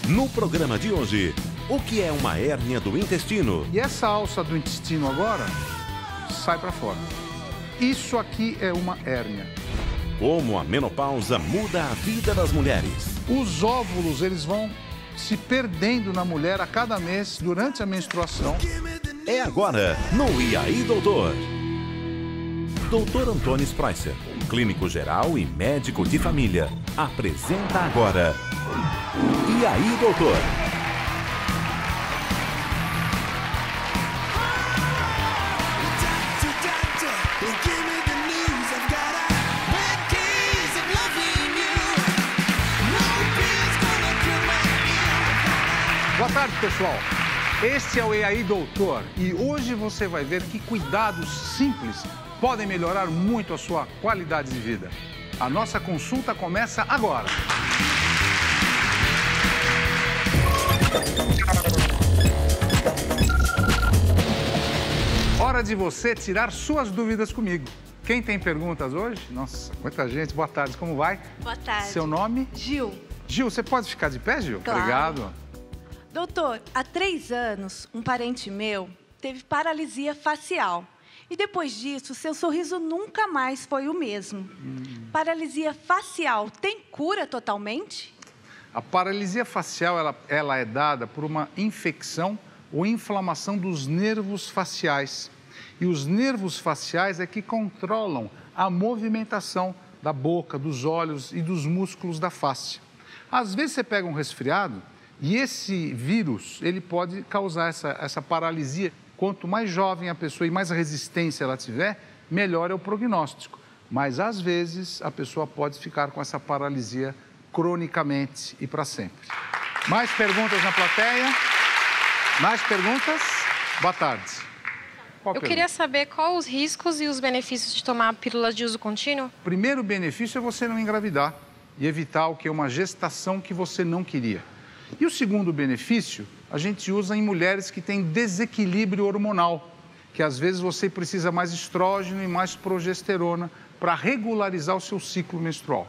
No programa de hoje, o que é uma hérnia do intestino? E essa alça do intestino agora sai para fora. Isso aqui é uma hérnia. Como a menopausa muda a vida das mulheres? Os óvulos, eles vão se perdendo na mulher a cada mês durante a menstruação. É agora, no E aí, Doutor? Dr. Antônio Spreisser, clínico geral e médico de família, apresenta agora E aí, Doutor? Boa tarde, pessoal. Este é o E aí, Doutor, e hoje você vai ver que cuidados simples podem melhorar muito a sua qualidade de vida. A nossa consulta começa agora. Hora de você tirar suas dúvidas comigo. Quem tem perguntas hoje? Nossa, quanta gente. Boa tarde, como vai? Boa tarde. Seu nome? Gil. Gil, você pode ficar de pé, Gil? Claro. Obrigado. Doutor, há 3 anos, um parente meu teve paralisia facial. E depois disso, seu sorriso nunca mais foi o mesmo. Paralisia facial tem cura totalmente? A paralisia facial, ela é dada por uma infecção ou inflamação dos nervos faciais. E os nervos faciais é que controlam a movimentação da boca, dos olhos e dos músculos da face. Às vezes você pega um resfriado e esse vírus, ele pode causar essa paralisia. Quanto mais jovem a pessoa e mais resistência ela tiver, melhor é o prognóstico. Mas, às vezes, a pessoa pode ficar com essa paralisia cronicamente e para sempre. Mais perguntas na plateia? Mais perguntas? Boa tarde. Eu queria saber quais os riscos e os benefícios de tomar pílulas de uso contínuo. O primeiro benefício é você não engravidar e evitar o que é uma gestação que você não queria. E o segundo benefício, a gente usa em mulheres que têm desequilíbrio hormonal, que às vezes você precisa mais estrógeno e mais progesterona para regularizar o seu ciclo menstrual.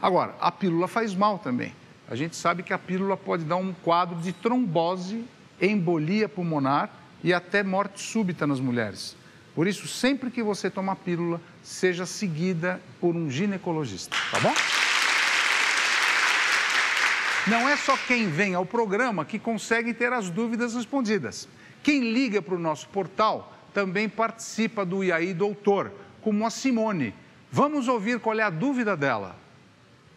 Agora, a pílula faz mal também. A gente sabe que a pílula pode dar um quadro de trombose, embolia pulmonar e até morte súbita nas mulheres. Por isso, sempre que você toma pílula, seja seguida por um ginecologista, tá bom? Não é só quem vem ao programa que consegue ter as dúvidas respondidas. Quem liga para o nosso portal também participa do E aí, Doutor, como a Simone. Vamos ouvir qual é a dúvida dela.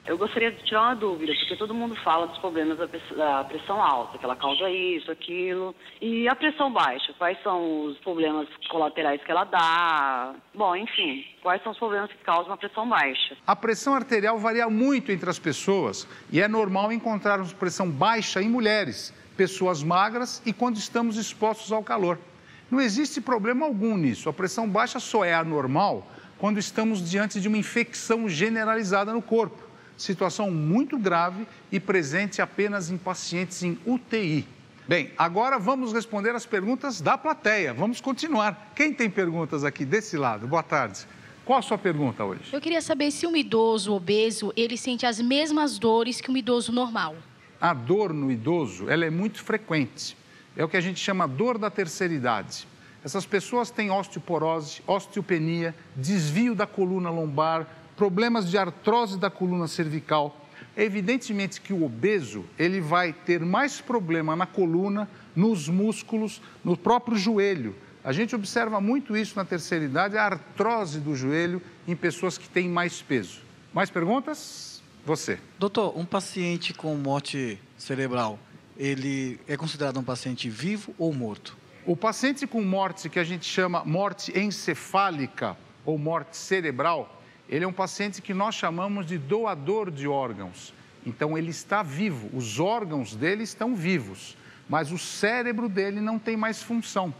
Eu gostaria de tirar uma dúvida, porque todo mundo fala dos problemas da pressão alta, que ela causa isso, aquilo. E a pressão baixa, quais são os problemas colaterais que ela dá? Bom, enfim, quais são os problemas que causam a pressão baixa? A pressão arterial varia muito entre as pessoas e é normal encontrarmos pressão baixa em mulheres, pessoas magras e quando estamos expostos ao calor. Não existe problema algum nisso. A pressão baixa só é anormal quando estamos diante de uma infecção generalizada no corpo. Situação muito grave e presente apenas em pacientes em UTI. Bem, agora vamos responder as perguntas da plateia. Vamos continuar. Quem tem perguntas aqui desse lado? Boa tarde. Qual a sua pergunta hoje? Eu queria saber se um idoso obeso, ele sente as mesmas dores que um idoso normal. A dor no idoso, ela é muito frequente. É o que a gente chama dor da terceira idade. Essas pessoas têm osteoporose, osteopenia, desvio da coluna lombar, problemas de artrose da coluna cervical. Evidentemente que o obeso, ele vai ter mais problema na coluna, nos músculos, no próprio joelho. A gente observa muito isso na terceira idade, a artrose do joelho em pessoas que têm mais peso. Mais perguntas? Você. Doutor, um paciente com morte cerebral, ele é considerado um paciente vivo ou morto? O paciente com morte, que a gente chama morte encefálica ou morte cerebral, ele é um paciente que nós chamamos de doador de órgãos. Então, ele está vivo, os órgãos dele estão vivos, mas o cérebro dele não tem mais função.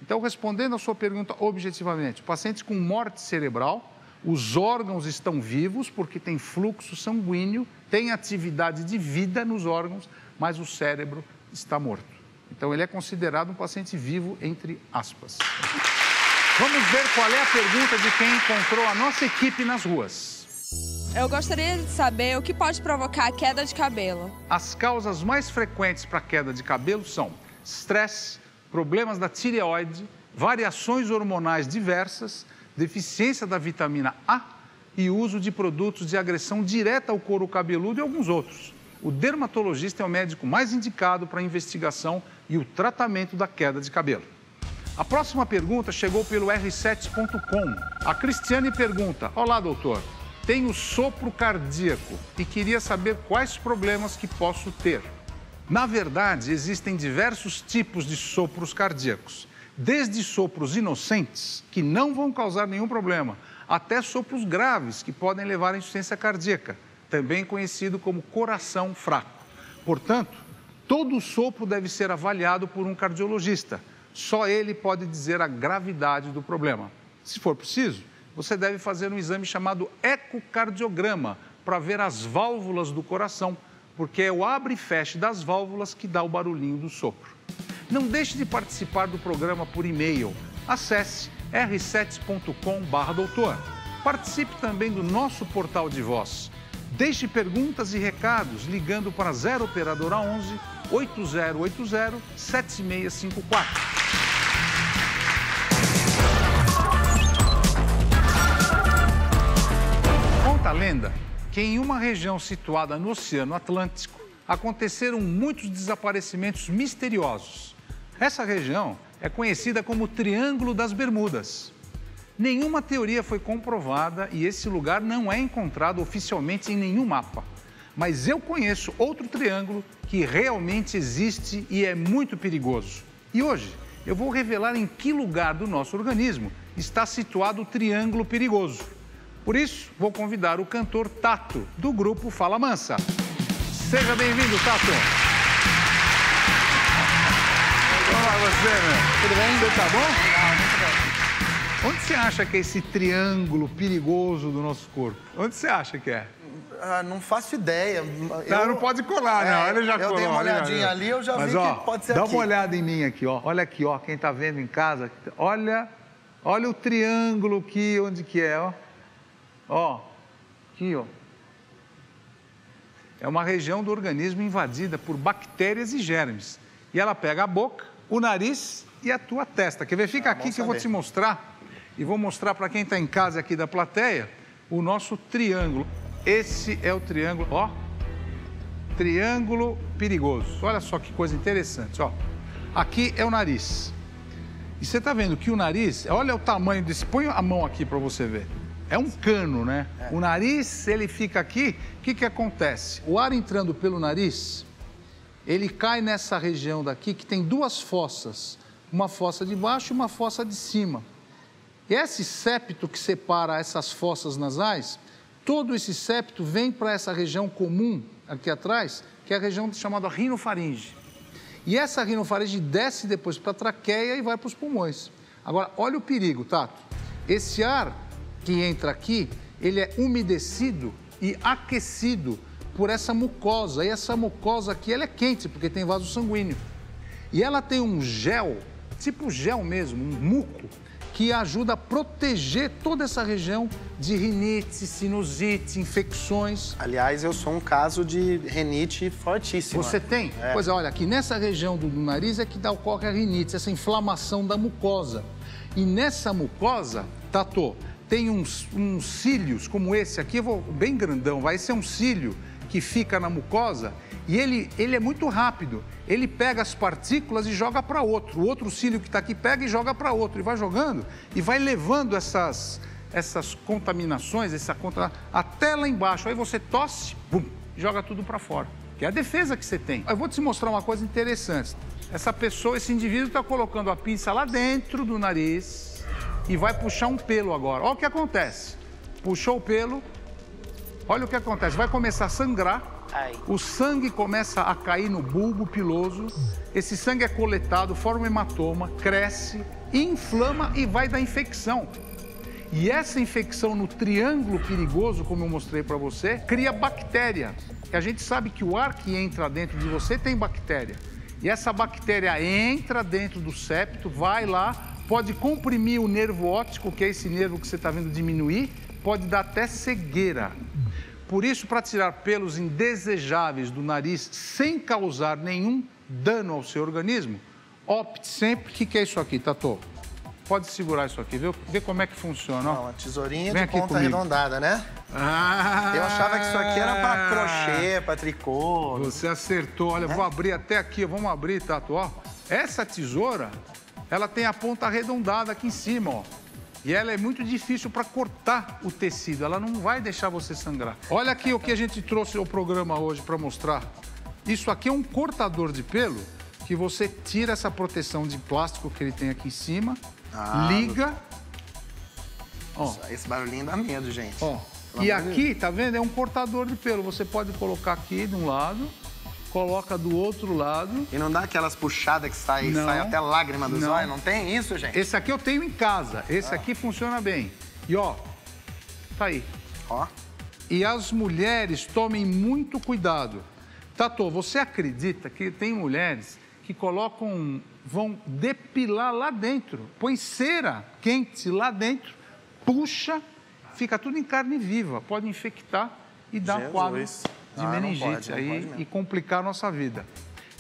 Então, respondendo a sua pergunta objetivamente, o paciente com morte cerebral, os órgãos estão vivos porque tem fluxo sanguíneo, tem atividade de vida nos órgãos, mas o cérebro está morto. Então, ele é considerado um paciente vivo, entre aspas. Vamos ver qual é a pergunta de quem encontrou a nossa equipe nas ruas. Eu gostaria de saber o que pode provocar a queda de cabelo. As causas mais frequentes para queda de cabelo são estresse, problemas da tireoide, variações hormonais diversas, deficiência da vitamina A e uso de produtos de agressão direta ao couro cabeludo e alguns outros. O dermatologista é o médico mais indicado para a investigação e o tratamento da queda de cabelo. A próxima pergunta chegou pelo r7.com. A Cristiane pergunta: olá, doutor, tenho sopro cardíaco e queria saber quais problemas que posso ter. Na verdade, existem diversos tipos de sopros cardíacos, desde sopros inocentes, que não vão causar nenhum problema, até sopros graves, que podem levar à insuficiência cardíaca, também conhecido como coração fraco. Portanto, todo sopro deve ser avaliado por um cardiologista. Só ele pode dizer a gravidade do problema. Se for preciso, você deve fazer um exame chamado ecocardiograma para ver as válvulas do coração, porque é o abre e feche das válvulas que dá o barulhinho do sopro. Não deixe de participar do programa por e-mail. Acesse r7.com/doutor. Participe também do nosso portal de voz. Deixe perguntas e recados ligando para 0 operadora 11 8080 7654. Conta a lenda que em uma região situada no Oceano Atlântico aconteceram muitos desaparecimentos misteriosos. Essa região é conhecida como Triângulo das Bermudas. Nenhuma teoria foi comprovada e esse lugar não é encontrado oficialmente em nenhum mapa. Mas eu conheço outro triângulo que realmente existe e é muito perigoso. E hoje eu vou revelar em que lugar do nosso organismo está situado o Triângulo Perigoso. Por isso, vou convidar o cantor Tato, do grupo Fala Mansa. Seja bem-vindo, Tato. Olá, você, meu. Tudo bem? Você tá bom? Muito bem. Onde você acha que é esse triângulo perigoso do nosso corpo? Onde você acha que é? Não faço ideia. Não pode colar, não. Ele já colou. Eu dei uma olhadinha ali, eu já vi que pode ser aqui. Dá uma olhada em mim aqui, ó. Olha aqui, ó. Quem tá vendo em casa, olha o triângulo aqui, onde que é, ó. Ó, aqui, ó. É uma região do organismo invadida por bactérias e germes. E ela pega a boca, o nariz e a tua testa. Quer ver? Fica aqui que eu vou te mostrar. E vou mostrar para quem está em casa aqui da plateia o nosso triângulo. Esse é o triângulo, ó. Triângulo perigoso. Olha só que coisa interessante, ó. Aqui é o nariz. E você está vendo que o nariz, olha o tamanho desse. Põe a mão aqui para você ver. É um cano, né? O nariz, ele fica aqui, o que acontece? O ar entrando pelo nariz, ele cai nessa região daqui que tem duas fossas. Uma fossa de baixo e uma fossa de cima. E esse septo que separa essas fossas nasais, todo esse septo vem para essa região comum aqui atrás, que é a região chamada rinofaringe. E essa rinofaringe desce depois para a traqueia e vai para os pulmões. Agora, olha o perigo, Tato. Esse ar que entra aqui, ele é umedecido e aquecido por essa mucosa. E essa mucosa aqui, ela é quente, porque tem vaso sanguíneo. E ela tem um gel, tipo gel mesmo, um muco, que ajuda a proteger toda essa região de rinite, sinusite, infecções. Aliás, eu sou um caso de rinite fortíssima. Você tem? É. Pois é, olha, aqui nessa região do nariz é que ocorre a rinite, essa inflamação da mucosa. E nessa mucosa, Tato, tem uns cílios, como esse aqui, bem grandão, vai ser um cílio que fica na mucosa e ele é muito rápido. Ele pega as partículas e joga para outro. O outro cílio que está aqui pega e joga para outro. E vai jogando e vai levando essas contaminações, até lá embaixo. Aí você tosse, bum, joga tudo para fora. Que é a defesa que você tem. Eu vou te mostrar uma coisa interessante. Essa pessoa, esse indivíduo está colocando a pinça lá dentro do nariz e vai puxar um pelo agora. Olha o que acontece. Puxou o pelo, olha o que acontece. Vai começar a sangrar, o sangue começa a cair no bulbo piloso, esse sangue é coletado, forma um hematoma, cresce, inflama e vai dar infecção. E essa infecção no triângulo perigoso, como eu mostrei para você, cria bactéria. E a gente sabe que o ar que entra dentro de você tem bactéria. E essa bactéria entra dentro do septo, vai lá, pode comprimir o nervo óptico, que é esse nervo que você está vendo diminuir, pode dar até cegueira. Por isso, para tirar pelos indesejáveis do nariz sem causar nenhum dano ao seu organismo, opte sempre... O que é isso aqui, Tatô? Pode segurar isso aqui, vê como é que funciona. Ó, uma tesourinha Vem de ponta arredondada, né? Eu achava que isso aqui era para crochê, para tricô. Você acertou. Olha, vou abrir até aqui. Vamos abrir, Tato. Ó, essa tesoura, ela tem a ponta arredondada aqui em cima, ó. E ela é muito difícil para cortar o tecido. Ela não vai deixar você sangrar. Olha aqui o que a gente trouxe ao programa hoje para mostrar. Isso aqui é um cortador de pelo que você tira essa proteção de plástico que ele tem aqui em cima, liga. Ó. Esse barulhinho dá medo, gente. Ó. E aqui, tá vendo? É um cortador de pelo. Você pode colocar aqui de um lado, coloca do outro lado. E não dá aquelas puxadas que sai até lágrima dos olhos? Não tem isso, gente? Esse aqui eu tenho em casa. Esse aqui funciona bem. E ó, tá aí. Ó. E as mulheres tomem muito cuidado. Tatô, você acredita que tem mulheres que vão depilar lá dentro, põe cera quente lá dentro, puxa, fica tudo em carne viva, pode infectar e dar um quadro de meningite aí e complicar a nossa vida.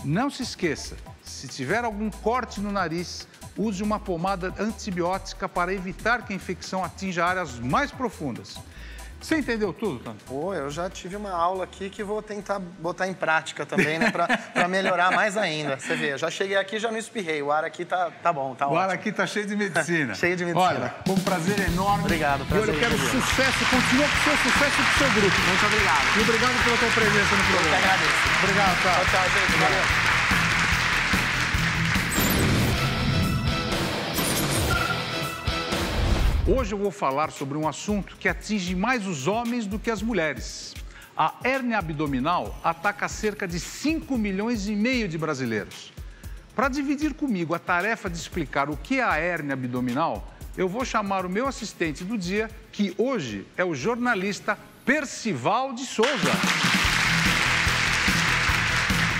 Não se esqueça, se tiver algum corte no nariz, use uma pomada antibiótica para evitar que a infecção atinja áreas mais profundas. Você entendeu tudo, Tanto? Pô, eu já tive uma aula aqui que vou tentar botar em prática também, né? Pra melhorar mais ainda. Você vê, já cheguei aqui e já não espirrei. O ar aqui tá bom, tá ótimo. O ar aqui tá cheio de medicina. Cheio de medicina. Olha, foi um prazer enorme. Obrigado, prazer. E eu quero sucesso, continua com o seu sucesso e com o seu grupo. Muito obrigado. E obrigado pela tua presença no programa. Eu que agradeço. Obrigado, tá? Tchau, gente. Valeu. Hoje eu vou falar sobre um assunto que atinge mais os homens do que as mulheres. A hérnia abdominal ataca cerca de 5,5 milhões de brasileiros. Para dividir comigo a tarefa de explicar o que é a hérnia abdominal, eu vou chamar o meu assistente do dia, que hoje é o jornalista Percival de Souza.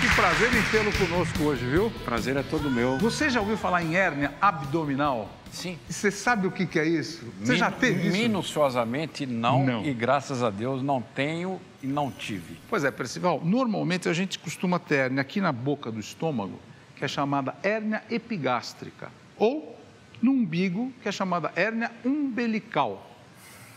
Que prazer em tê-lo conosco hoje, viu? Prazer é todo meu. Você já ouviu falar em hérnia abdominal? Sim. E você sabe o que é isso? Você já teve isso? Minuciosamente não, e graças a Deus não tenho e não tive. Pois é, Percival, normalmente a gente costuma ter hérnia aqui na boca do estômago, que é chamada hérnia epigástrica, ou no umbigo, que é chamada hérnia umbilical,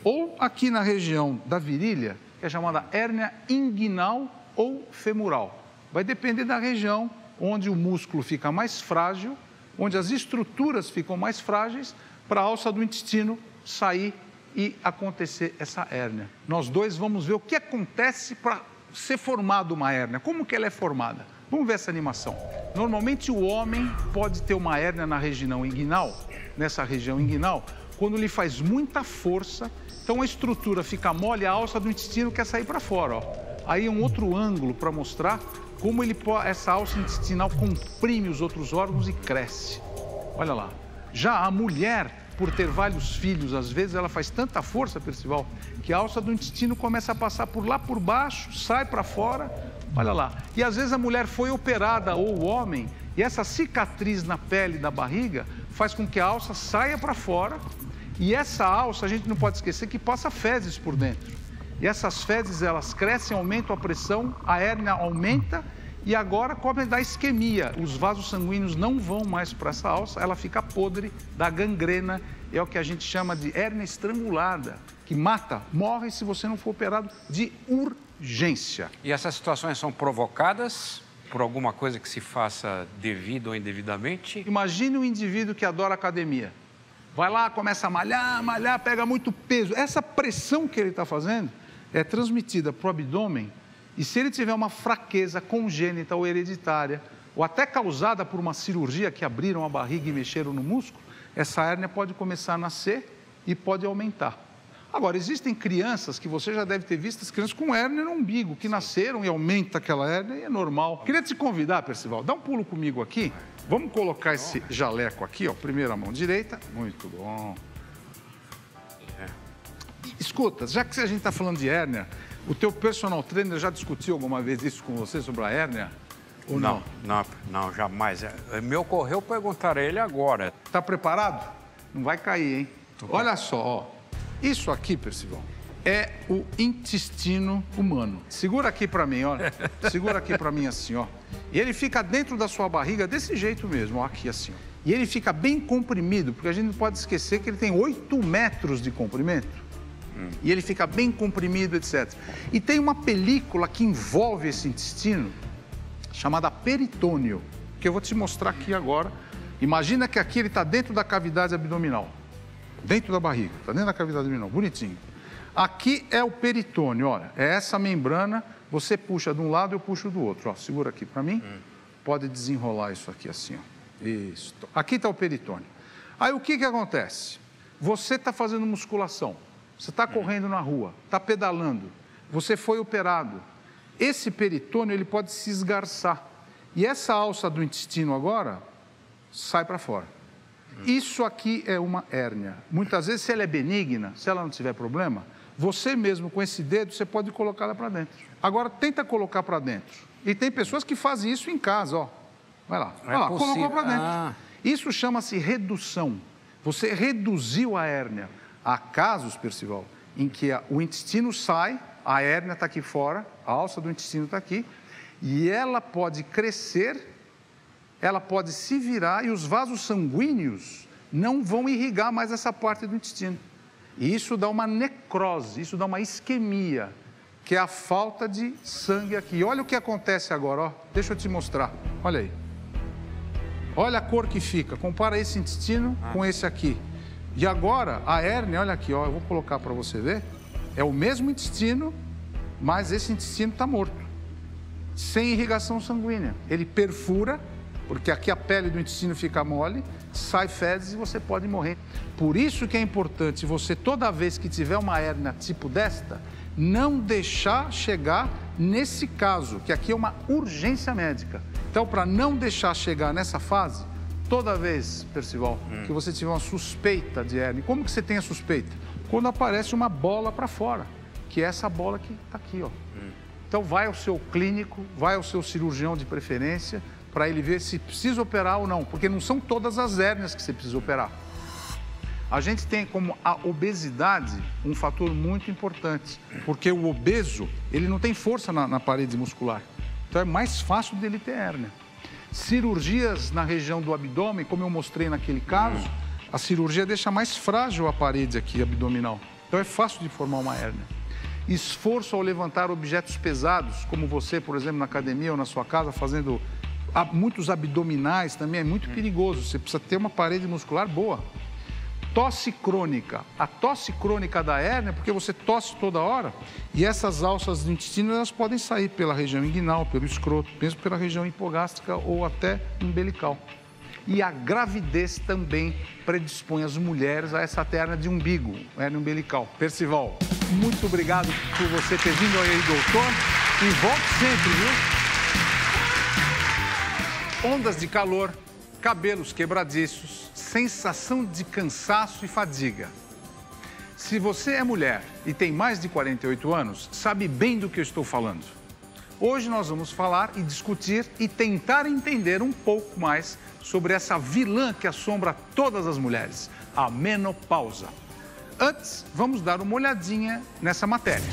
ou aqui na região da virilha, que é chamada hérnia inguinal ou femoral. Vai depender da região onde o músculo fica mais frágil, onde as estruturas ficam mais frágeis, para a alça do intestino sair e acontecer essa hérnia. Nós dois vamos ver o que acontece para ser formada uma hérnia, como que ela é formada. Vamos ver essa animação. Normalmente o homem pode ter uma hérnia na região inguinal, nessa região inguinal, quando lhe faz muita força, então a estrutura fica mole, a alça do intestino quer sair para fora, ó. Aí é um outro ângulo para mostrar como essa alça intestinal comprime os outros órgãos e cresce. Olha lá. Já a mulher, por ter vários filhos, às vezes ela faz tanta força, Percival, que a alça do intestino começa a passar por lá por baixo, sai para fora, olha lá. E às vezes a mulher foi operada, ou o homem, e essa cicatriz na pele da barriga faz com que a alça saia para fora, e essa alça, a gente não pode esquecer que passa fezes por dentro. E essas fezes, elas crescem, aumentam a pressão, a hérnia aumenta e agora começa a dar isquemia. Os vasos sanguíneos não vão mais para essa alça, ela fica podre, dá gangrena, é o que a gente chama de hérnia estrangulada, que mata, morre se você não for operado de urgência. E essas situações são provocadas por alguma coisa que se faça devido ou indevidamente? Imagine um indivíduo que adora academia. Vai lá, começa a malhar, pega muito peso. Essa pressão que ele está fazendo é transmitida para o abdômen e se ele tiver uma fraqueza congênita ou hereditária, ou até causada por uma cirurgia que abriram a barriga e mexeram no músculo, essa hérnia pode começar a nascer e pode aumentar. Agora, existem crianças que você já deve ter visto, as crianças com hérnia no umbigo, que nasceram e aumenta aquela hérnia e é normal. Queria te convidar, Percival, dá um pulo comigo aqui. Vamos colocar esse jaleco aqui, ó, primeira mão direita. Muito bom. Escuta, já que a gente está falando de hérnia, o teu personal trainer já discutiu alguma vez isso com você sobre a hérnia? Ou não? Não, jamais. Me ocorreu perguntar a ele agora. Tá preparado? Não vai cair, hein? Olha só, ó. Isso aqui, Percival, é o intestino humano. Segura aqui para mim, olha. Segura aqui para mim assim, ó. E ele fica dentro da sua barriga desse jeito mesmo, ó, aqui assim, ó. E ele fica bem comprimido, porque a gente não pode esquecer que ele tem 8 metros de comprimento. E ele fica bem comprimido, etc. E tem uma película que envolve esse intestino, chamada peritônio, que eu vou te mostrar aqui agora. Imagina que aqui ele está dentro da cavidade abdominal. Dentro da barriga, está dentro da cavidade abdominal, bonitinho. Aqui é o peritônio, olha, é essa membrana, você puxa de um lado, eu puxo do outro, ó, segura aqui para mim, pode desenrolar isso aqui assim, ó, isso, aqui está o peritônio. Aí o que acontece? Você está fazendo musculação, você está correndo na rua, está pedalando, você foi operado, esse peritônio ele pode se esgarçar, e essa alça do intestino agora sai para fora. Isso aqui é uma hérnia. Muitas vezes, se ela é benigna, se ela não tiver problema, você mesmo com esse dedo, você pode colocar ela para dentro. Agora, tenta colocar para dentro. E tem pessoas que fazem isso em casa, ó. Vai lá, vai lá, colocou para dentro. Isso chama-se redução. Você reduziu a hérnia. Há casos, Percival, em que o intestino sai, a hérnia está aqui fora, a alça do intestino está aqui, e ela pode crescer, ela pode se virar e os vasos sanguíneos não vão irrigar mais essa parte do intestino. E isso dá uma necrose, isso dá uma isquemia, que é a falta de sangue aqui. Olha o que acontece agora, ó. Deixa eu te mostrar. Olha aí. Olha a cor que fica. Compara esse intestino com esse aqui. E agora, a hérnia, olha aqui, ó. Eu vou colocar para você ver. É o mesmo intestino, mas esse intestino está morto. Sem irrigação sanguínea. Ele perfura, porque aqui a pele do intestino fica mole, sai fezes e você pode morrer. Por isso que é importante você, toda vez que tiver uma hérnia tipo desta, não deixar chegar nesse caso, que aqui é uma urgência médica. Então, para não deixar chegar nessa fase, toda vez, Percival, que você tiver uma suspeita de hérnia, como que você tem a suspeita? Quando aparece uma bola para fora, que é essa bola que está aqui, ó. Então, vai ao seu clínico, vai ao seu cirurgião de preferência, para ele ver se precisa operar ou não, porque não são todas as hérnias que você precisa operar. A gente tem como a obesidade um fator muito importante, porque o obeso, ele não tem força na parede muscular, então é mais fácil dele ter hérnia. Cirurgias na região do abdômen, como eu mostrei naquele caso, a cirurgia deixa mais frágil a parede aqui abdominal, então é fácil de formar uma hérnia. Esforço ao levantar objetos pesados, como você, por exemplo, na academia ou na sua casa, fazendo muitos abdominais também, é muito perigoso. Você precisa ter uma parede muscular boa. Tosse crônica. A tosse crônica da hérnia, porque você tosse toda hora, e essas alças do intestino, elas podem sair pela região inguinal, pelo escroto, mesmo pela região hipogástrica ou até umbilical. E a gravidez também predispõe as mulheres a essa hérnia de umbigo, hérnia umbilical. Percival, muito obrigado por você ter vindo aí, doutor, e volte sempre, viu? Ondas de calor, cabelos quebradiços, sensação de cansaço e fadiga. Se você é mulher e tem mais de 48 anos, sabe bem do que eu estou falando. Hoje nós vamos falar e discutir e tentar entender um pouco mais sobre essa vilã que assombra todas as mulheres, a menopausa. Antes, vamos dar uma olhadinha nessa matéria.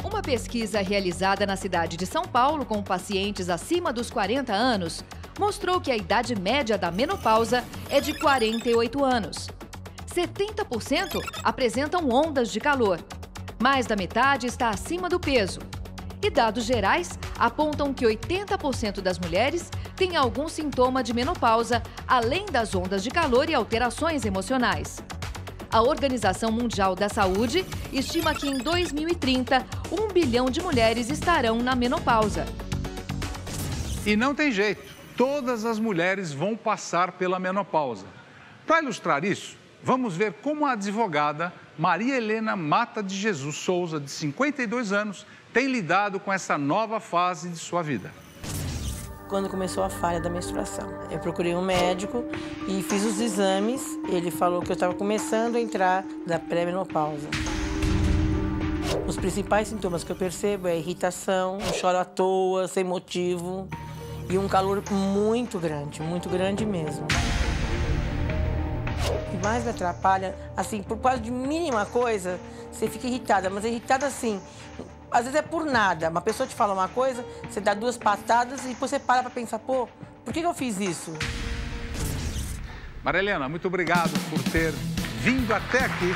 Uma pesquisa realizada na cidade de São Paulo com pacientes acima dos 40 anos mostrou que a idade média da menopausa é de 48 anos. 70% apresentam ondas de calor. Mais da metade está acima do peso. E dados gerais apontam que 80% das mulheres têm algum sintoma de menopausa, além das ondas de calor e alterações emocionais. A Organização Mundial da Saúde estima que em 2030, 1 bilhão de mulheres estarão na menopausa. E não tem jeito, todas as mulheres vão passar pela menopausa. Para ilustrar isso, vamos ver como a advogada Maria Helena Mata de Jesus Souza, de 52 anos, tem lidado com essa nova fase de sua vida. Quando começou a falha da menstruação, eu procurei um médico e fiz os exames. Ele falou que eu estava começando a entrar na pré-menopausa. Os principais sintomas que eu percebo é irritação, um choro à toa, sem motivo e um calor muito grande mesmo. O que mais me atrapalha, assim, por causa de mínima coisa, você fica irritada, mas irritada assim, às vezes é por nada. Uma pessoa te fala uma coisa, você dá 2 patadas e depois você para pra pensar, pô, por que eu fiz isso? Maria Helena, muito obrigado por ter vindo até aqui,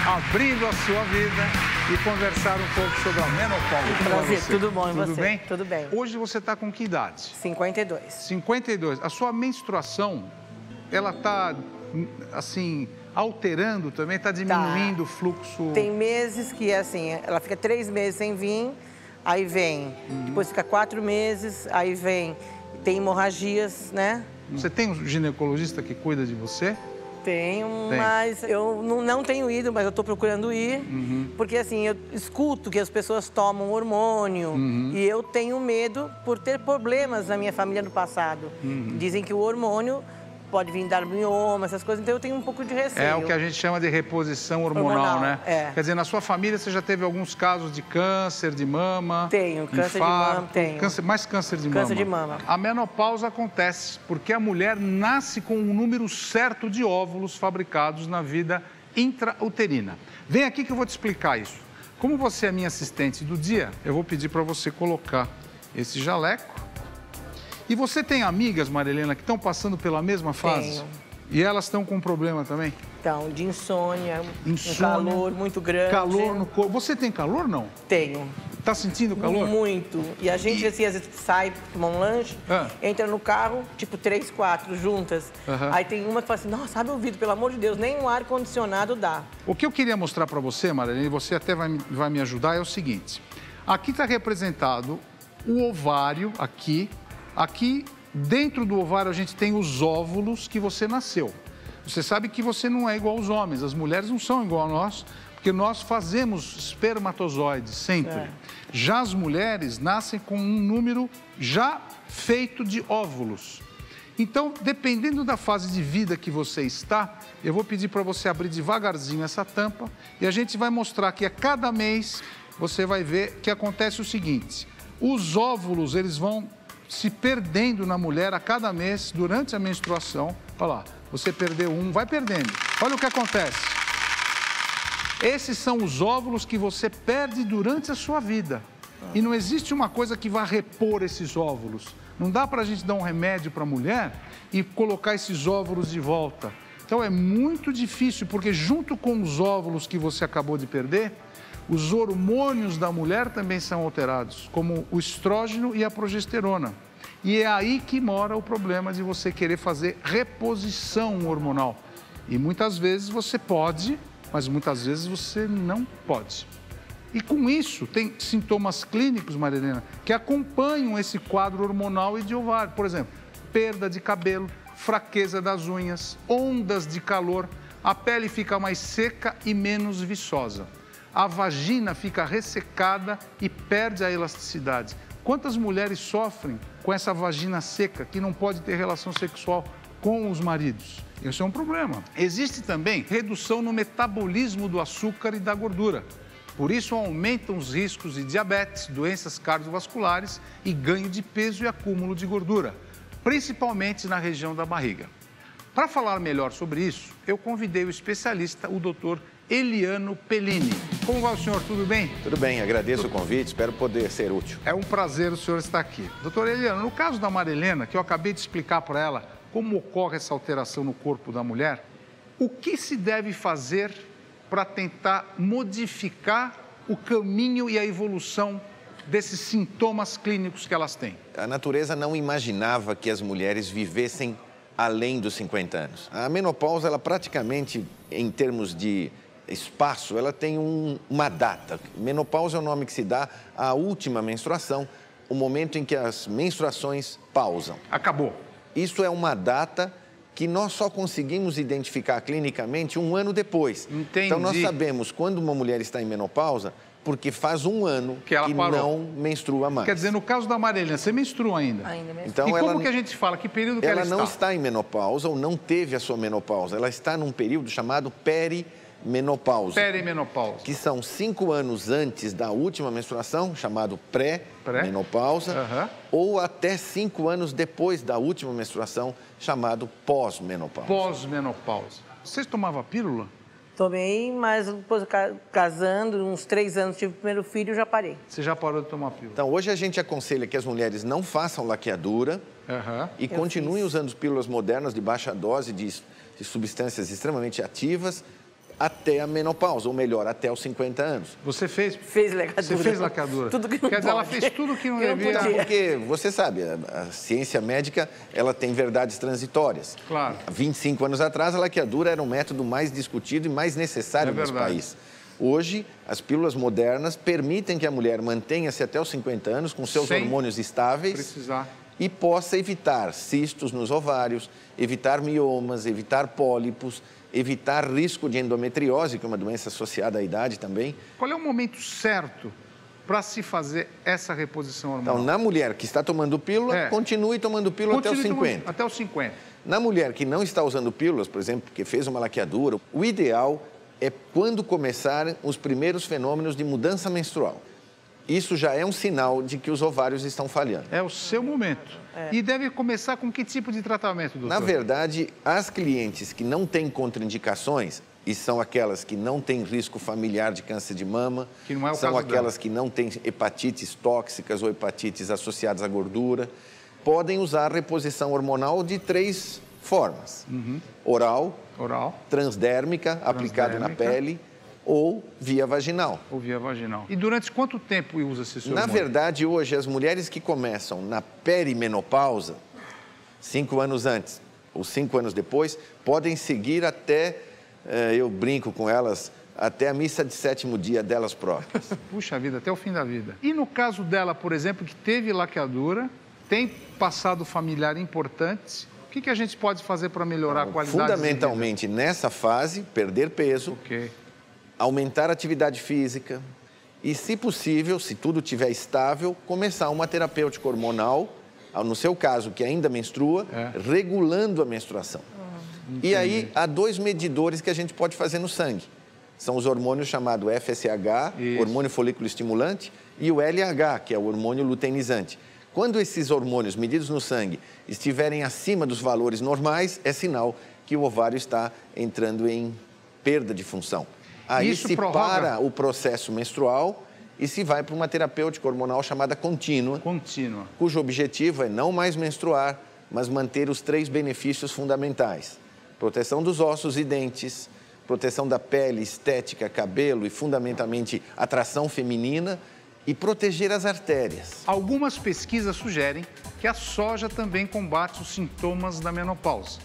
abrindo a sua vida e conversar um pouco sobre a menopausa. Prazer, tudo bom e você? Tudo bem? Tudo bem. Hoje você está com que idade? 52. 52. A sua menstruação, ela está, assim, alterando também? Está diminuindo o fluxo? Tem meses que, assim, ela fica 3 meses sem vir, aí vem. Depois fica 4 meses, aí vem. Tem hemorragias, né? Você tem um ginecologista que cuida de você? Tenho, mas eu não tenho ido, mas eu estou procurando ir. Porque, assim, eu escuto que as pessoas tomam hormônio e eu tenho medo por ter problemas na minha família no passado. Dizem que o hormônio pode vir dar mioma, essas coisas, então eu tenho um pouco de receio. É o que a gente chama de reposição hormonal, né? É. Quer dizer, na sua família você já teve alguns casos de câncer de mama? Tenho, câncer infarto, de mama, tenho. Mais câncer de mama? Câncer de mama. A menopausa acontece porque a mulher nasce com um número certo de óvulos fabricados na vida intrauterina. Vem aqui que eu vou te explicar isso. Como você é minha assistente do dia, eu vou pedir para você colocar esse jaleco. E você tem amigas, Maria Helena, que estão passando pela mesma fase? Tenho. E elas estão com problema também? Então, de insônia, um calor muito grande. Calor no corpo. Você tem calor, não? Tenho. Tá sentindo calor? Muito. E a gente, assim, às vezes sai tomar um lanche, entra no carro, tipo 3, 4 juntas. Aí tem uma que fala assim, nossa, abre o vidro, pelo amor de Deus, nem um ar-condicionado dá. O que eu queria mostrar para você, Maria Helena, e você até vai me ajudar, é o seguinte. Aqui está representado o ovário, aqui. Aqui, dentro do ovário, a gente tem os óvulos que você nasceu. Você sabe que você não é igual aos homens, as mulheres não são igual a nós, porque nós fazemos espermatozoides sempre. Já as mulheres nascem com um número já feito de óvulos. Então, dependendo da fase de vida que você está, eu vou pedir para você abrir devagarzinho essa tampa e a gente vai mostrar que a cada mês você vai ver que acontece o seguinte. Os óvulos, eles vão se perdendo na mulher a cada mês durante a menstruação. Olha lá, você perdeu um, vai perdendo. Olha o que acontece. Esses são os óvulos que você perde durante a sua vida. E não existe uma coisa que vá repor esses óvulos. Não dá para a gente dar um remédio para a mulher e colocar esses óvulos de volta. Então é muito difícil, porque junto com os óvulos que você acabou de perder, os hormônios da mulher também são alterados, como o estrógeno e a progesterona. E é aí que mora o problema de você querer fazer reposição hormonal. E muitas vezes você pode, mas muitas vezes você não pode. E com isso, tem sintomas clínicos, Maria Helena, que acompanham esse quadro hormonal e de ovário. Por exemplo, perda de cabelo, fraqueza das unhas, ondas de calor, a pele fica mais seca e menos viçosa. A vagina fica ressecada e perde a elasticidade. Quantas mulheres sofrem com essa vagina seca, que não pode ter relação sexual com os maridos? Esse é um problema. Existe também redução no metabolismo do açúcar e da gordura. Por isso, aumentam os riscos de diabetes, doenças cardiovasculares e ganho de peso e acúmulo de gordura, principalmente na região da barriga. Para falar melhor sobre isso, eu convidei o especialista, o Dr. Eliano Pellini. Como vai o senhor? Tudo bem? Tudo bem, agradeço o convite, espero poder ser útil. É um prazer o senhor estar aqui. Doutor Eliano, no caso da Maria Helena, que eu acabei de explicar para ela como ocorre essa alteração no corpo da mulher, o que se deve fazer para tentar modificar o caminho e a evolução desses sintomas clínicos que elas têm? A natureza não imaginava que as mulheres vivessem além dos 50 anos. A menopausa, ela praticamente, em termos de espaço, ela tem uma data. Menopausa é o nome que se dá à última menstruação, o momento em que as menstruações pausam. Acabou. Isso é uma data que nós só conseguimos identificar clinicamente 1 ano depois. Entendi. Então, nós sabemos quando uma mulher está em menopausa, porque faz 1 ano que não menstrua mais. Quer dizer, no caso da Maria Helena, você menstrua ainda? Ainda menstrua. Então, e como que a gente fala? Que período que ela está? Ela não está em menopausa ou não teve a sua menopausa. Ela está num período chamado pré-menopausa. Perimenopausa. Que são 5 anos antes da última menstruação, chamado pré-menopausa, ou até 5 anos depois da última menstruação, chamado pós-menopausa. Pós-menopausa. Você tomava pílula? Tomei, mas depois casando, uns 3 anos, tive o primeiro filho e já parei. Você já parou de tomar pílula? Então, hoje a gente aconselha que as mulheres não façam laqueadura e continuem usando pílulas modernas de baixa dose de substâncias extremamente ativas até a menopausa, ou melhor, até os 50 anos. Você fez? Fez laqueadura. Você fez laqueadura? Tudo que não Quer dizer, ela pode. fez tudo que não devia. Porque, você sabe, a ciência médica, ela tem verdades transitórias. Claro. Há 25 anos atrás, a laqueadura era o método mais discutido e mais necessário nesse país. Hoje, as pílulas modernas permitem que a mulher mantenha-se até os 50 anos com seus hormônios estáveis e possa evitar cistos nos ovários, evitar miomas, evitar pólipos, evitar risco de endometriose, que é uma doença associada à idade também. Qual é o momento certo para se fazer essa reposição hormonal? Então, na mulher que está tomando pílula, continue tomando pílula até os 50. Até os 50. Na mulher que não está usando pílulas, por exemplo, que fez uma laqueadura, o ideal é quando começarem os primeiros fenômenos de mudança menstrual. Isso já é um sinal de que os ovários estão falhando. É o seu momento. E deve começar com que tipo de tratamento, doutor? Na verdade, as clientes que não têm contraindicações, e são aquelas que não têm risco familiar de câncer de mama, que não é o são caso aquelas dela. que não têm hepatites tóxicas ou hepatites associadas à gordura, podem usar reposição hormonal de 3 formas. Oral, transdérmica, aplicado na pele, ou via vaginal. E durante quanto tempo usa-se esse hormônio? Na verdade, hoje, as mulheres que começam na perimenopausa, 5 anos antes ou 5 anos depois, podem seguir até, eu brinco com elas, até a missa de 7º dia delas próprias. Puxa vida, até o fim da vida. E no caso dela, por exemplo, que teve laqueadura, tem passado familiar importante, o que a gente pode fazer para melhorar a qualidade de vida? Fundamentalmente, nessa fase, perder peso, aumentar a atividade física e, se possível, se tudo estiver estável, começar uma terapêutica hormonal, no seu caso, que ainda menstrua, regulando a menstruação. E aí, há 2 medidores que a gente pode fazer no sangue. São os hormônios chamados FSH, hormônio folículo estimulante, e o LH, que é o hormônio luteinizante. Quando esses hormônios medidos no sangue estiverem acima dos valores normais, é sinal que o ovário está entrando em perda de função. Aí se para o processo menstrual e se vai para uma terapêutica hormonal chamada contínua, cujo objetivo é não mais menstruar, mas manter os 3 benefícios fundamentais: proteção dos ossos e dentes, proteção da pele, estética, cabelo e, fundamentalmente, atração feminina, e proteger as artérias. Algumas pesquisas sugerem que a soja também combate os sintomas da menopausa.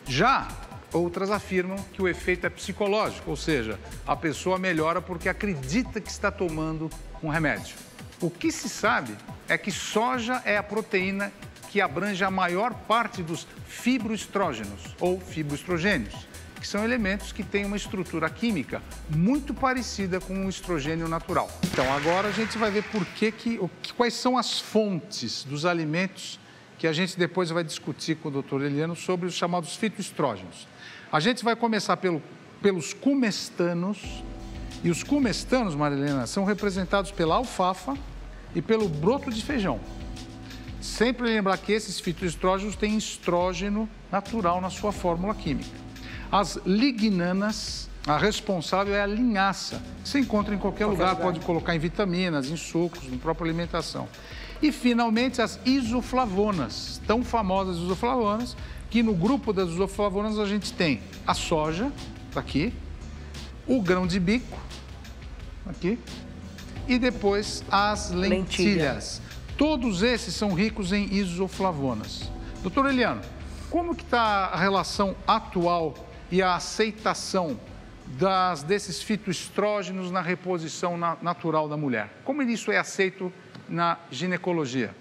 Já outras afirmam que o efeito é psicológico, ou seja, a pessoa melhora porque acredita que está tomando um remédio. O que se sabe é que soja é a proteína que abrange a maior parte dos fibroestrógenos ou fibroestrogênios, que são elementos que têm uma estrutura química muito parecida com o estrogênio natural. Então, agora a gente vai ver quais são as fontes dos alimentos que a gente depois vai discutir com o Dr. Eliano sobre os chamados fitoestrógenos. A gente vai começar pelos cumestanos, e os cumestanos, Marilena, são representados pela alfafa e pelo broto de feijão. Sempre lembrar que esses fitoestrógenos têm estrógeno natural na sua fórmula química. As lignanas, a responsável é a linhaça, que você encontra em qualquer lugar, pode colocar em vitaminas, em sucos, na própria alimentação. E, finalmente, as isoflavonas, tão famosas isoflavonas, que no grupo das isoflavonas a gente tem a soja, aqui, o grão de bico, aqui, e depois as lentilhas. Todos esses são ricos em isoflavonas. Doutor Eliano, como que está a relação atual e a aceitação desses fitoestrógenos na reposição natural da mulher? Como isso é aceito na ginecologia?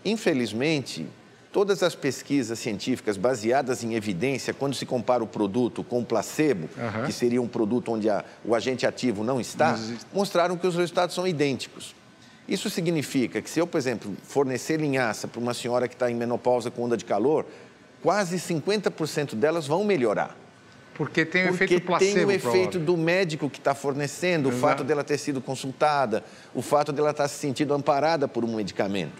Infelizmente, todas as pesquisas científicas baseadas em evidência, quando se compara o produto com o placebo, que seria um produto onde o agente ativo não está, mostraram que os resultados são idênticos. Isso significa que se eu, por exemplo, fornecer linhaça para uma senhora que está em menopausa com onda de calor, quase 50% delas vão melhorar. Porque tem o efeito placebo. Tem o efeito do médico que está fornecendo, o fato dela ter sido consultada, o fato dela estar se sentindo amparada por um medicamento.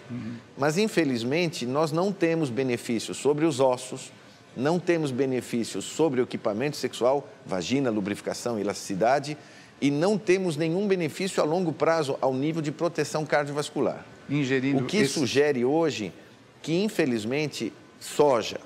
Mas, infelizmente, nós não temos benefícios sobre os ossos, não temos benefícios sobre o equipamento sexual, vagina, lubrificação, elasticidade, e não temos nenhum benefício a longo prazo ao nível de proteção cardiovascular. Ingerindo o que sugere hoje que, infelizmente, soja,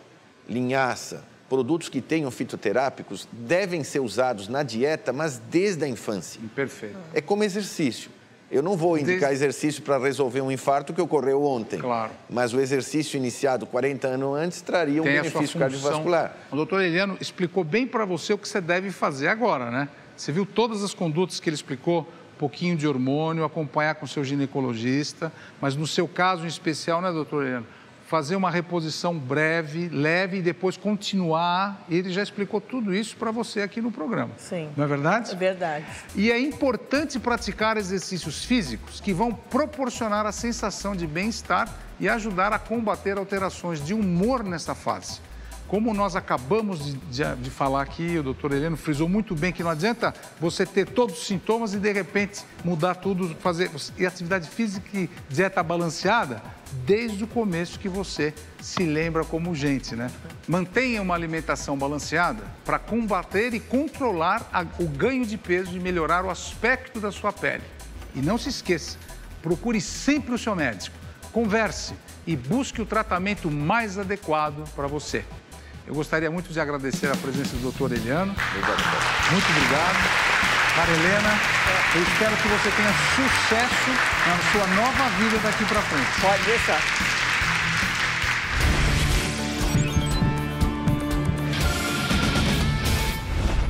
linhaça, produtos que tenham fitoterápicos devem ser usados na dieta, mas desde a infância. Perfeito. É como exercício. Eu não vou indicar exercício para resolver um infarto que ocorreu ontem. Claro. Mas o exercício iniciado 40 anos antes traria um benefício cardiovascular. O doutor Eliano explicou bem para você o que você deve fazer agora, né? Você viu todas as condutas que ele explicou, um pouquinho de hormônio, acompanhar com o seu ginecologista, mas no seu caso em especial, né, doutor Eliano? Fazer uma reposição breve, leve e depois continuar. Ele já explicou tudo isso para você aqui no programa. Sim. Não é verdade? É verdade. E é importante praticar exercícios físicos que vão proporcionar a sensação de bem-estar e ajudar a combater alterações de humor nessa fase. Como nós acabamos de falar aqui, o doutor Heleno frisou muito bem que não adianta você ter todos os sintomas e, de repente, mudar tudo, fazer e atividade física e dieta balanceada desde o começo que você se lembra como gente, né? Mantenha uma alimentação balanceada para combater e controlar o ganho de peso e melhorar o aspecto da sua pele. E não se esqueça, procure sempre o seu médico, converse e busque o tratamento mais adequado para você. Eu gostaria muito de agradecer a presença do doutor Eliano. Muito obrigado. Maria Helena, eu espero que você tenha sucesso na sua nova vida daqui para frente. Pode deixar.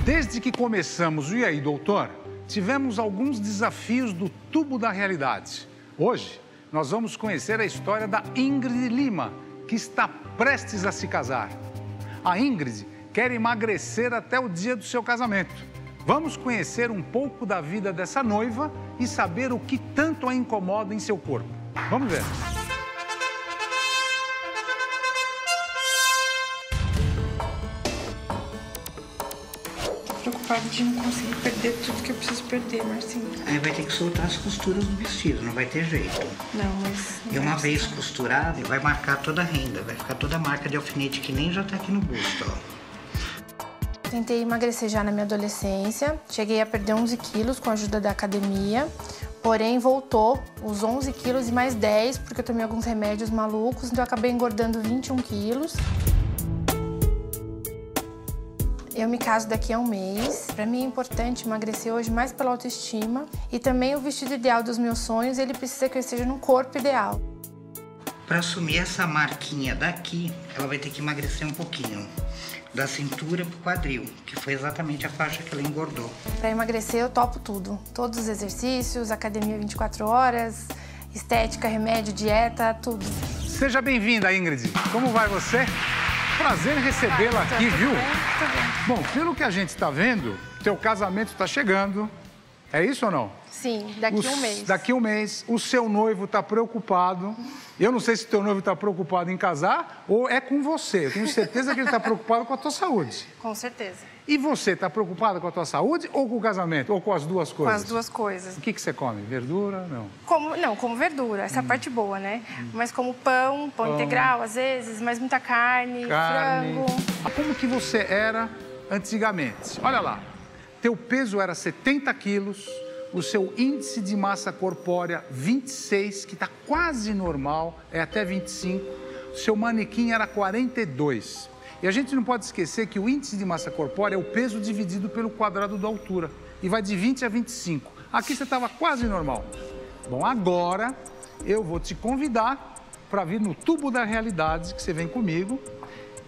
Desde que começamos o E aí, doutor, tivemos alguns desafios do tubo da realidade. Hoje, nós vamos conhecer a história da Ingrid Lima, que está prestes a se casar. A Ingrid quer emagrecer até o dia do seu casamento. Vamos conhecer um pouco da vida dessa noiva e saber o que tanto a incomoda em seu corpo. Vamos ver. Tô preocupada de não conseguir perder tudo que eu preciso perder, Marcinho. Aí vai ter que soltar as costuras do vestido, não vai ter jeito. Não, mas... E uma vez costurado, vai marcar toda a renda, vai ficar toda a marca de alfinete que nem já tá aqui no busto, ó. Tentei emagrecer já na minha adolescência, cheguei a perder 11 quilos com a ajuda da academia, porém voltou os 11 quilos e mais 10, porque eu tomei alguns remédios malucos, então eu acabei engordando 21 quilos. Eu me caso daqui a um mês. Para mim é importante emagrecer hoje mais pela autoestima e também o vestido ideal dos meus sonhos, ele precisa que eu esteja num corpo ideal. Para assumir essa marquinha daqui, ela vai ter que emagrecer um pouquinho. Da cintura pro quadril, que foi exatamente a faixa que ela engordou. Para emagrecer eu topo tudo. Todos os exercícios, academia 24 horas, estética, remédio, dieta, tudo. Seja bem-vinda, Ingrid. Como vai você? Prazer em recebê-la aqui, viu? Bom, pelo que a gente está vendo, teu casamento está chegando. É isso ou não? Sim, daqui a um mês. Daqui a um mês. O seu noivo está preocupado. Eu não sei se teu noivo está preocupado em casar ou é com você. Eu tenho certeza que ele está preocupado com a tua saúde. Com certeza. E você está preocupada com a tua saúde ou com o casamento? Ou com as duas coisas? Com as duas coisas. O que você come? Verdura? Não. Como verdura, essa parte boa, né? Mas como pão integral, às vezes, mas muita carne, frango. Como que você era antigamente? Olha lá, teu peso era 70 quilos, o seu índice de massa corpórea 26, que está quase normal, é até 25, o seu manequim era 42. E a gente não pode esquecer que o índice de massa corpórea é o peso dividido pelo quadrado da altura. E vai de 20 a 25. Aqui você estava quase normal. Bom, agora eu vou te convidar para vir no tubo da realidade, que você vem comigo.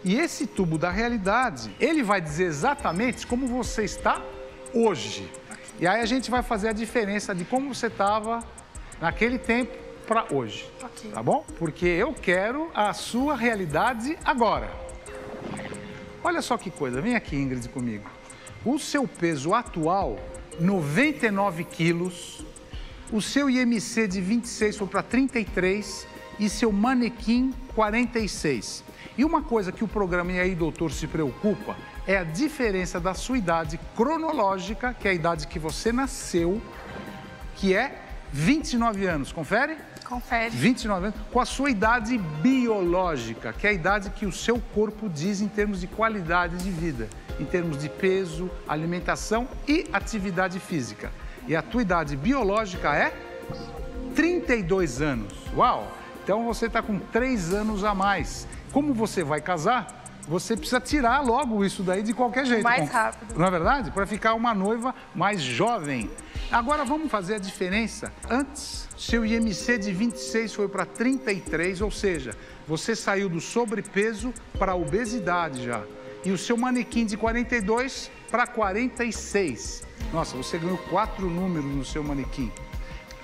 E esse tubo da realidade, ele vai dizer exatamente como você está hoje. E aí a gente vai fazer a diferença de como você estava naquele tempo para hoje. Tá bom? Porque eu quero a sua realidade agora. Olha só que coisa, vem aqui, Ingrid, comigo. O seu peso atual, 99 quilos, o seu IMC de 26 foi para 33 e seu manequim 46. E uma coisa que o programa E aí, doutor, se preocupa é a diferença da sua idade cronológica, que é a idade que você nasceu, que é 29 anos. Confere? Confere. 29 anos, com a sua idade biológica, que é a idade que o seu corpo diz em termos de qualidade de vida, em termos de peso, alimentação e atividade física. E a tua idade biológica é 32 anos. Uau! Então você está com 3 anos a mais. Como você vai casar, você precisa tirar logo isso daí de qualquer jeito. Mais rápido. Não é verdade? Para ficar uma noiva mais jovem. Agora vamos fazer a diferença. Antes, seu IMC de 26 foi para 33, ou seja, você saiu do sobrepeso para a obesidade já. E o seu manequim de 42 para 46. Nossa, você ganhou 4 números no seu manequim.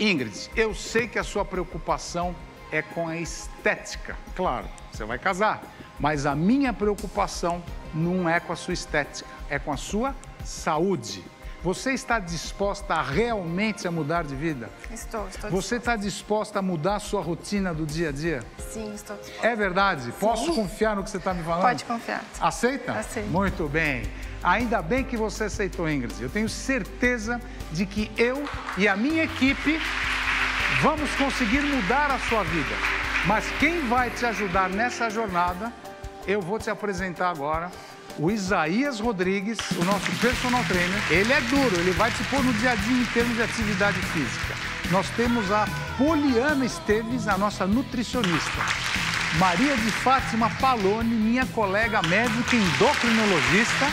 Ingrid, eu sei que a sua preocupação é com a estética. Claro, você vai casar. Mas a minha preocupação não é com a sua estética, é com a sua saúde. Você está disposta a realmente a mudar de vida? Estou. Você está disposta a mudar a sua rotina do dia a dia? Sim, estou disposta. É verdade? Sim. Posso confiar no que você está me falando? Pode confiar. Aceita? Aceito. Muito bem. Ainda bem que você aceitou, Ingrid. Eu tenho certeza de que eu e a minha equipe vamos conseguir mudar a sua vida. Mas quem vai te ajudar nessa jornada, eu vou te apresentar agora. O Isaías Rodrigues, o nosso personal trainer, ele é duro, ele vai te pôr no dia a dia em termos de atividade física. Nós temos a Poliana Esteves, a nossa nutricionista. Maria de Fátima Paloni, minha colega médica endocrinologista.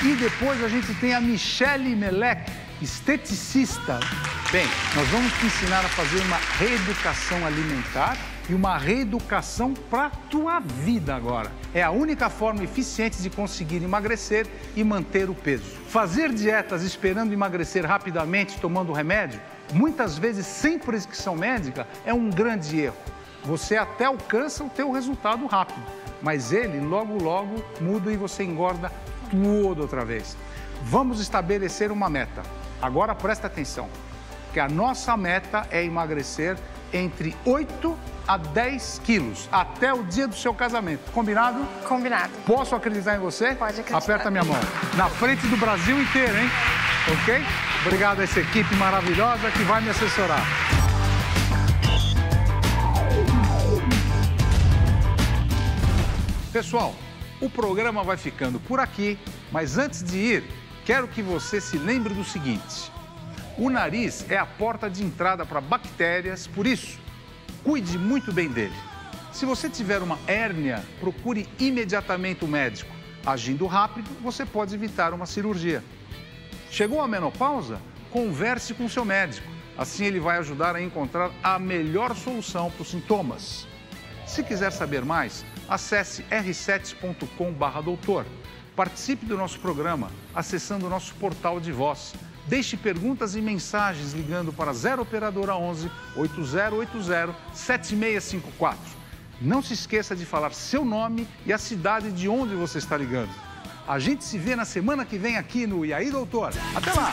E depois a gente tem a Michele Melec, esteticista. Bem, nós vamos te ensinar a fazer uma reeducação alimentar e uma reeducação para a tua vida agora. É a única forma eficiente de conseguir emagrecer e manter o peso. Fazer dietas esperando emagrecer rapidamente tomando remédio, muitas vezes sem prescrição médica, é um grande erro. Você até alcança o teu resultado rápido, mas ele logo muda e você engorda tudo outra vez. Vamos estabelecer uma meta. Agora presta atenção, que a nossa meta é emagrecer entre 8 a 10 quilos, até o dia do seu casamento. Combinado? Combinado. Posso acreditar em você? Pode acreditar. Aperta minha mão. Na frente do Brasil inteiro, hein? Ok? Obrigado a essa equipe maravilhosa que vai me assessorar. Pessoal, o programa vai ficando por aqui, mas antes de ir, quero que você se lembre do seguinte. O nariz é a porta de entrada para bactérias, por isso, cuide muito bem dele. Se você tiver uma hérnia, procure imediatamente o médico. Agindo rápido, você pode evitar uma cirurgia. Chegou a menopausa? Converse com seu médico. Assim ele vai ajudar a encontrar a melhor solução para os sintomas. Se quiser saber mais, acesse r7.com/doutor. Participe do nosso programa acessando o nosso portal de voz. Deixe perguntas e mensagens ligando para 0 Operadora 11 8080 7654. Não se esqueça de falar seu nome e a cidade de onde você está ligando. A gente se vê na semana que vem aqui no E aí, Doutor? Até lá!